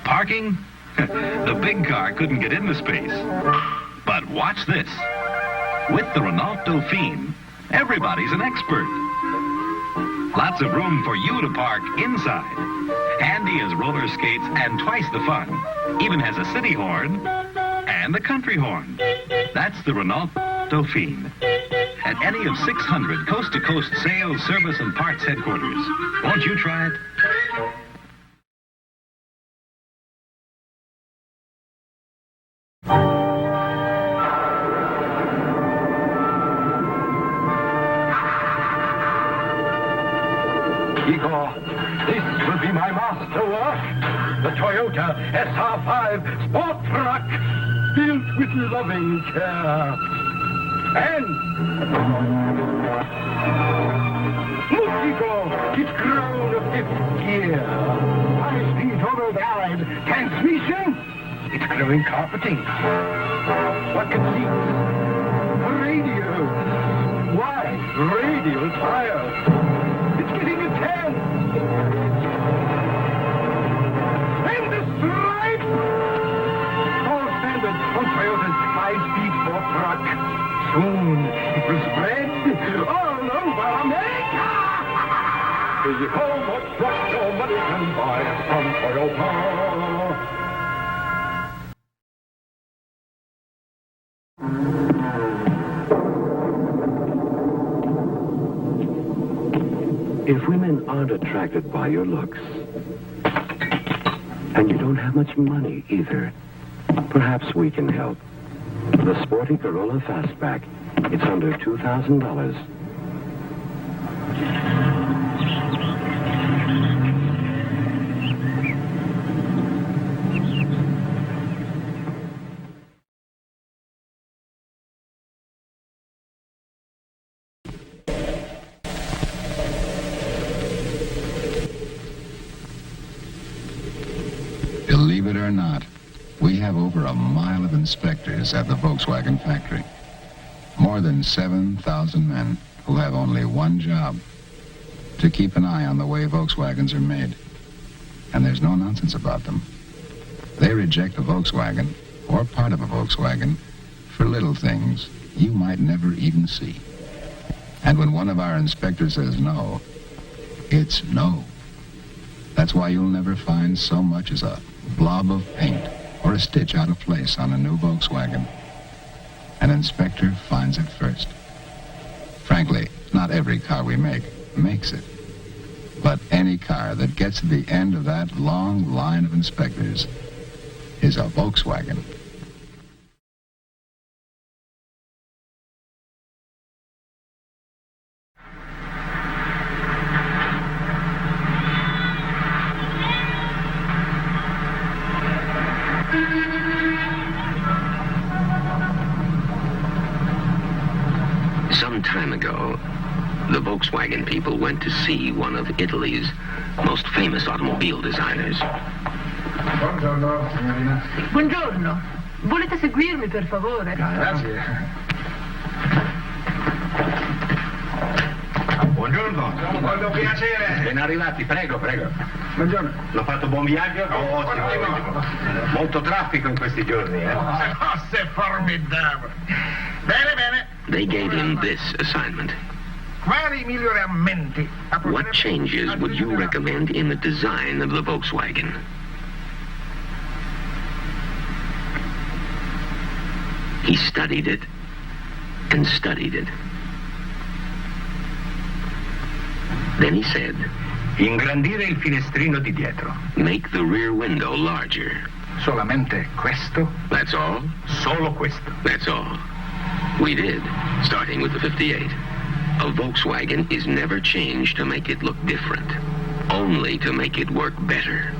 Parking? The big car couldn't get into space. But watch this. With the Renault Dauphine, everybody's an expert. Lots of room for you to park inside. Handy as roller skates and twice the fun. Even has a city horn and a country horn. That's the Renault Dauphine. At any of 600 coast-to-coast sales, service, and parts headquarters. Won't you try it? Igor, this will be my masterwork. The Toyota SR5 sport truck, built with loving care. And look, Igor, it's grown a 5th gear. 5-speed turbo-powered transmission. It's growing carpeting. Bucket seats. A radio. Why? Radial tires. It's getting a 10. And the stripe! All standard on Toyota's 5-speed sport truck. Soon it will spread all over America! See how much truck your money can buy from Toyota. If women aren't attracted by your looks, and you don't have much money either, perhaps we can help. The sporty Corolla Fastback. It's under $2,000. Believe it or not, we have over a mile of inspectors at the Volkswagen factory. More than 7,000 men who have only one job: to keep an eye on the way Volkswagens are made. And there's no nonsense about them. They reject a Volkswagen, or part of a Volkswagen, for little things you might never even see. And when one of our inspectors says no, it's no. That's why you'll never find so much as a blob of paint or a stitch out of place on a new Volkswagen. An inspector finds it first. Frankly, not every car we make makes it. But any car that gets to the end of that long line of inspectors is a Volkswagen. Some time ago, the Volkswagen people went to see one of Italy's most famous automobile designers. Buongiorno, signorina. Buongiorno. Volete seguirmi, per favore? Grazie. Buongiorno. Molto piacere. Ben arrivati, prego, prego. Buongiorno. L'ho fatto buon viaggio? Ottimo. Molto traffico in questi giorni, eh? C'est formidable. Bene, bene. They gave him this assignment. Quali miglioramenti? What changes would you recommend in the design of the Volkswagen? He studied it and studied it. Then he said, Ingrandire il finestrino di dietro. Make the rear window larger. Solamente questo? That's all? Solo questo. That's all. We did, starting with the 58. A Volkswagen is never changed to make it look different, only to make it work better.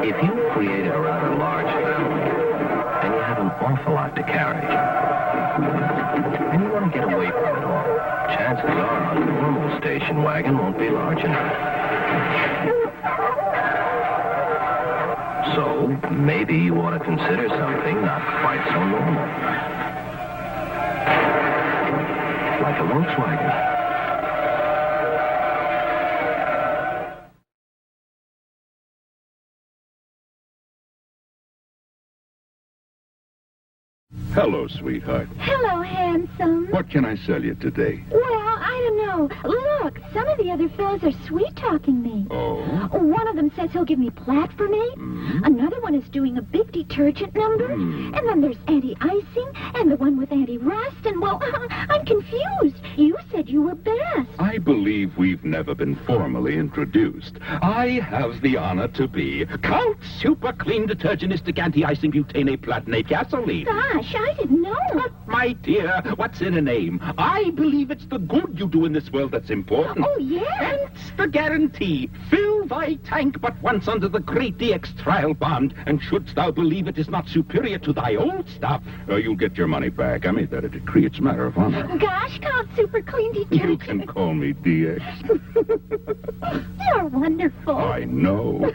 If you created a rather large family, and you have an awful lot to carry, and you want to get away from it all, chances are a normal station wagon won't be large enough. So, maybe you ought to consider something not quite so normal. Like a Volkswagen. Hello, sweetheart. Hello, handsome. What can I sell you today? Well, I don't know. Look, some of the other fellas are sweet-talking me. Oh? One of them says he'll give me platformate. Another one is doing a big detergent number. And then there's anti-icing and the one with anti-rust. And, well, I'm confused. You said you were best. I believe we've never been formally introduced. I have the honor to be Count Super Clean Detergentistic Anti-Icing Butane Platinate Gasoline. Gosh, I didn't know. But, my dear, what's in a name? I believe it's the good you do in this world that's important. Oh, yes. Hence the guarantee. Fill thy tank but once under the great DX trial bond, and shouldst thou believe it is not superior to thy old stuff, you'll get your money back. I made that a decree. It's a matter of honor. Gosh, Count Super Clean Detergent. You can call me DX. You're wonderful. I know.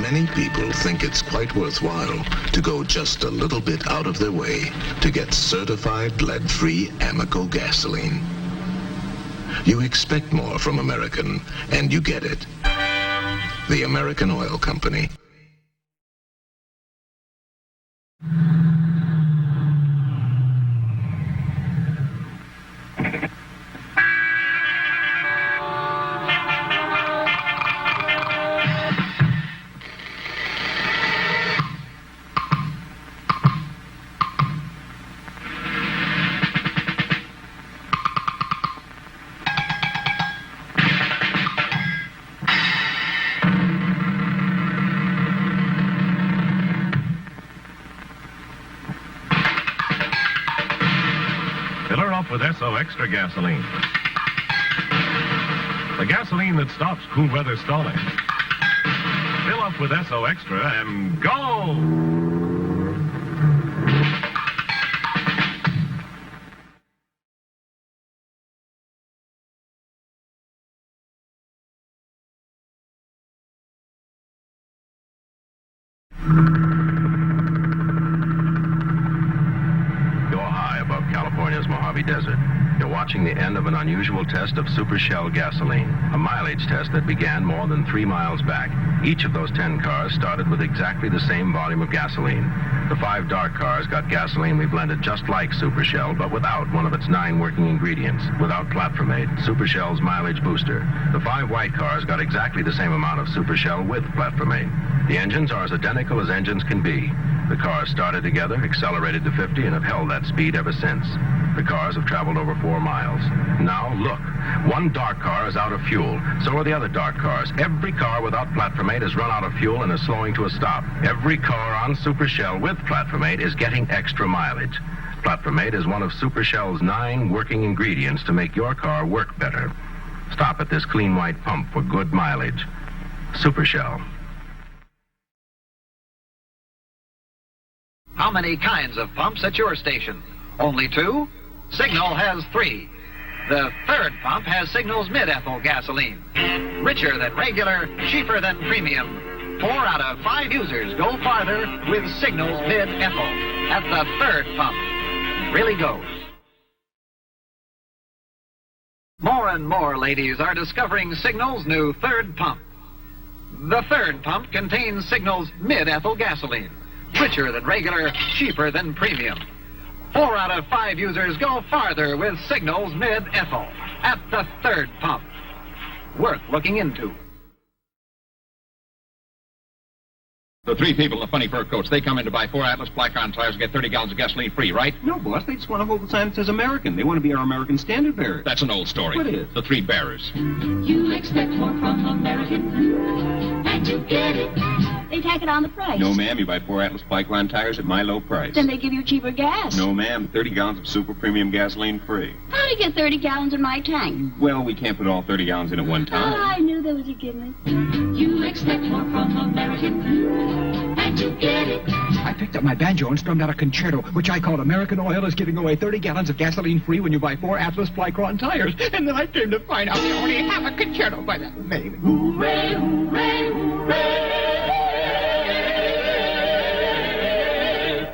Many people think it's quite worthwhile to go just a little bit out of their way to get certified lead-free Amoco gasoline. You expect more from American, and you get it. The American Oil Company. Fill her up with SO Extra gasoline. The gasoline that stops cool weather stalling. Fill up with SO Extra and go! California's Mojave Desert. You're watching the end of an unusual test of Super Shell gasoline, a mileage test that began more than 3 miles back. Each of those 10 cars started with exactly the same volume of gasoline. The 5 dark cars got gasoline we blended just like Super Shell, but without one of its 9 working ingredients, without Platformate, Super Shell's mileage booster. The 5 white cars got exactly the same amount of Super Shell with Platformate. The engines are as identical as engines can be. The cars started together, accelerated to 50, and have held that speed ever since. The cars have traveled over 4 miles. Now, look. One dark car is out of fuel. So are the other dark cars. Every car without Platformate has run out of fuel and is slowing to a stop. Every car on Super Shell with Platformate is getting extra mileage. Platformate is one of Super Shell's 9 working ingredients to make your car work better. Stop at this clean white pump for good mileage. Super Shell. How many kinds of pumps at your station? Only 2? Signal has 3. The third pump has Signal's mid-ethyl gasoline. Richer than regular, cheaper than premium. 4 out of 5 users go farther with Signal's mid-ethyl. At the third pump. Really goes. More and more ladies are discovering Signal's new third pump. The third pump contains Signal's mid-ethyl gasoline. Richer than regular, cheaper than premium. 4 out of 5 users go farther with Signal's mid-ethyl at the third pump. Worth looking into. The 3 people in the funny fur coats, they come in to buy 4 Atlas Black-on tires and get 30 gallons of gasoline free, right? No, boss. They just want to hold the sign that says American. They want to be our American standard bearers. That's an old story. What is? The 3 bearers. You expect more from American, and you get it. They tack it on the price. No, ma'am. You buy 4 Atlas Black-on tires at my low price. Then they give you cheaper gas. No, ma'am. 30 gallons of super premium gasoline free. How do you get 30 gallons in my tank? Well, we can't put all 30 gallons in at one time. Oh, I knew there was a gimmick. You expect more from American, and you get it. I picked up my banjo and strummed out a concerto, which I called American Oil is giving away 30 gallons of gasoline free when you buy 4 Atlas Flycron tires. And then I came to find out we only have a concerto by that name. Hooray, hooray, hooray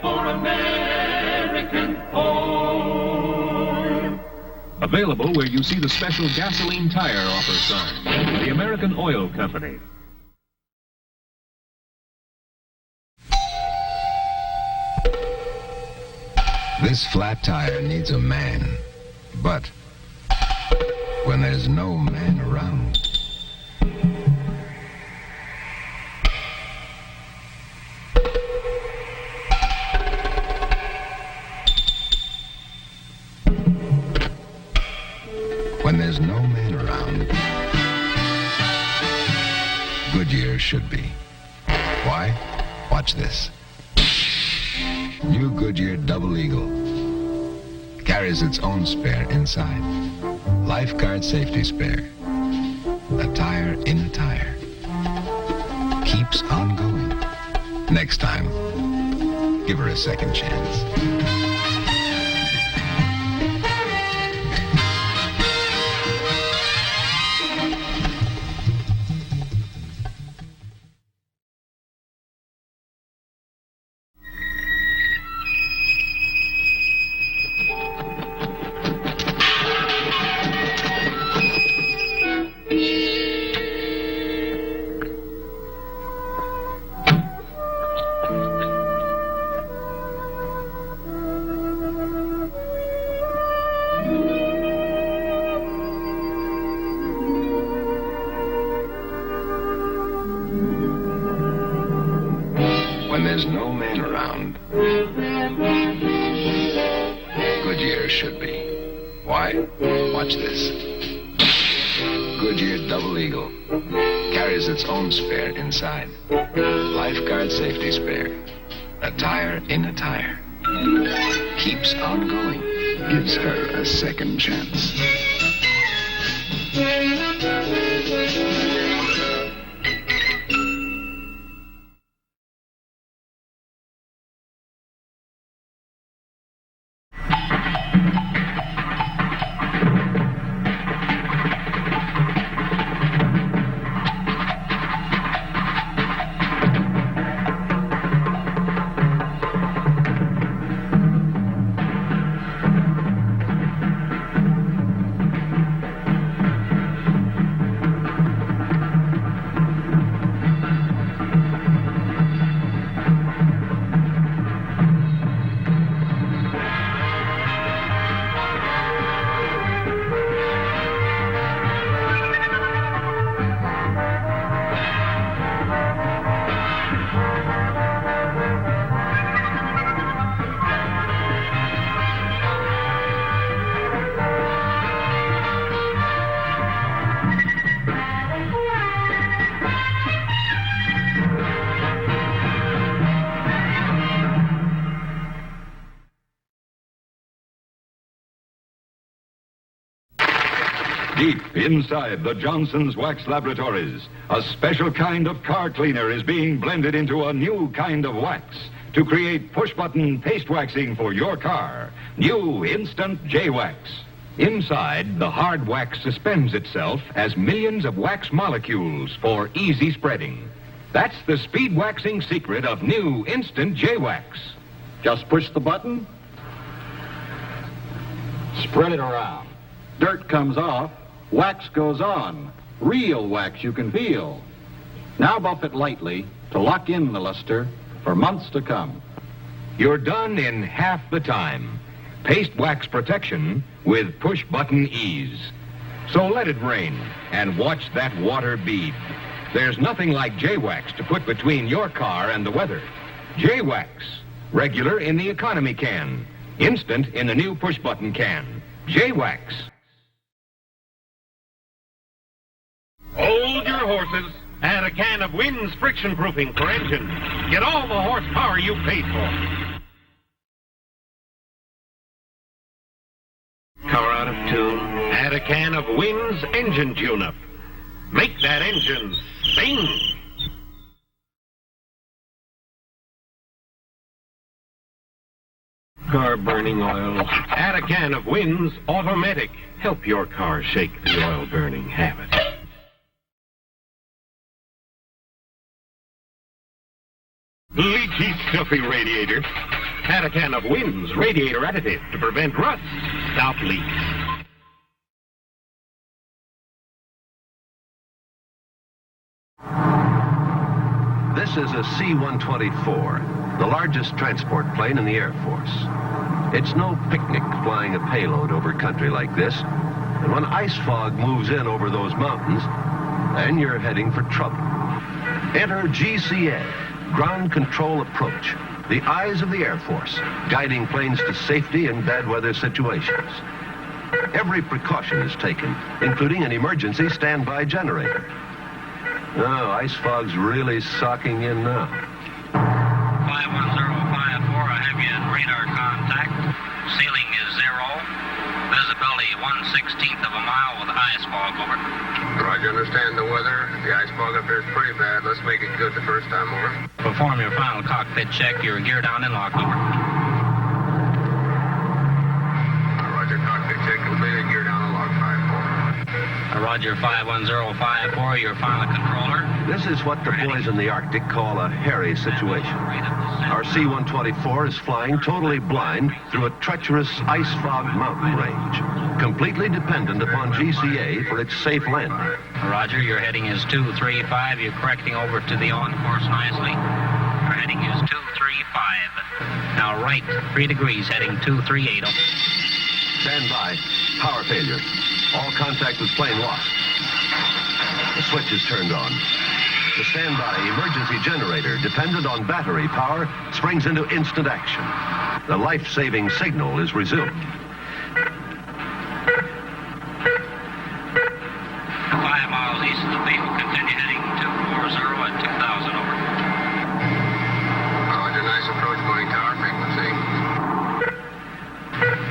for American Oil. Available where you see the special gasoline tire offer sign. The American Oil Company. This flat tire needs a man, but when there's no man around, when there's no man around, Goodyear should be. Why? Watch this. New Goodyear Double Eagle carries its own spare inside. Lifeguard safety spare. A tire in a tire. Keeps on going. Next time, give her a second chance. When there's no man around, Goodyear should be. Why? Watch this. Goodyear Double Eagle carries its own spare inside. Lifeguard safety spare. A tire in a tire. Keeps on going. Gives her a second chance. Deep inside the Johnson's Wax Laboratories, a special kind of car cleaner is being blended into a new kind of wax to create push-button paste waxing for your car. New Instant J-Wax. Inside, the hard wax suspends itself as millions of wax molecules for easy spreading. That's the speed waxing secret of new Instant J-Wax. Just push the button, spread it around. Dirt comes off, wax goes on. Real wax you can feel. Now buff it lightly to lock in the luster for months to come. You're done in half the time. Paste wax protection with push-button ease. So let it rain and watch that water bead. There's nothing like J-Wax to put between your car and the weather. J-Wax. Regular in the economy can. Instant in the new push-button can. J-Wax. Hold your horses. Add a can of Wynn's friction proofing for engine. Get all the horsepower you paid for. Car out of tune. Add a can of Wynn's engine tune-up. Make that engine sing. Car burning oil. Add a can of Wynn's Automatic. Help your car shake the oil burning habit. Leaky, stuffy radiator. Add a can of Wynn's radiator additive to prevent rust. Stop leaks. This is a C-124, the largest transport plane in the Air Force. It's no picnic flying a payload over country like this. And when ice fog moves in over those mountains, then you're heading for trouble. Enter GCA, Ground Control Approach, the eyes of the Air Force, guiding planes to safety in bad weather situations. Every precaution is taken, including an emergency standby generator. Oh, ice fog's really socking in now. 51054, I have you in radar contact. Ceiling is 0. Visibility 1/16 of a mile with ice fog over. Roger, understand the weather. The ice fog up here is pretty bad. Let's make it good the first time over. Perform your final cockpit check. Your gear down and locked over. Roger, cockpit check completed. Gear down and locked 5-4. Roger, 51054, your final controller. This is what the boys in the Arctic call a hairy situation. Our C-124 is flying totally blind through a treacherous ice fog mountain range, completely dependent upon GCA for its safe landing. Roger, your heading is 235. You're correcting over to the on course nicely. Your heading is 235. Now right 3 degrees, heading 238. Stand by. Power failure. All contact with plane lost. The switch is turned on. The standby emergency generator, dependent on battery power, springs into instant action. The life-saving signal is resumed. 5 miles east of the field. Continue heading 240 at 2,000 over. Roger, nice approach, going tower frequency.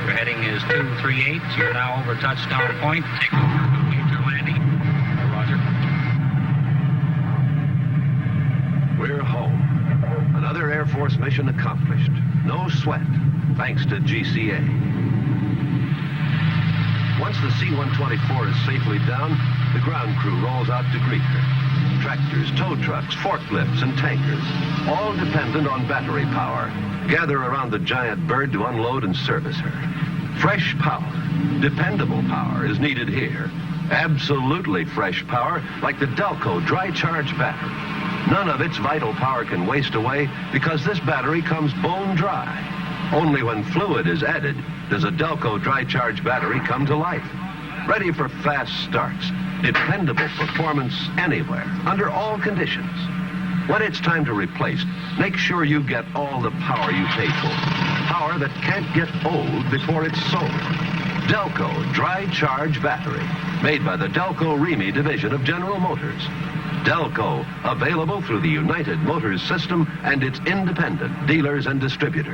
Your heading is 238. You're now over touchdown point. Take over. Cookie to land. mission accomplished. No sweat, thanks to GCA. Once the C-124 is safely down, the ground crew rolls out to greet her. Tractors, tow trucks, forklifts, and tankers, all dependent on battery power, gather around the giant bird to unload and service her. Fresh power, dependable power is needed here. Absolutely fresh power, like the Delco dry charge battery. None of its vital power can waste away because this battery comes bone dry. Only when fluid is added does a Delco dry charge battery come to life. Ready for fast starts, dependable performance anywhere, under all conditions. When it's time to replace, make sure you get all the power you pay for. Power that can't get old before it's sold. Delco Dry Charge Battery, made by the Delco Remy division of General Motors. Delco, available through the United Motors system and its independent dealers and distributors.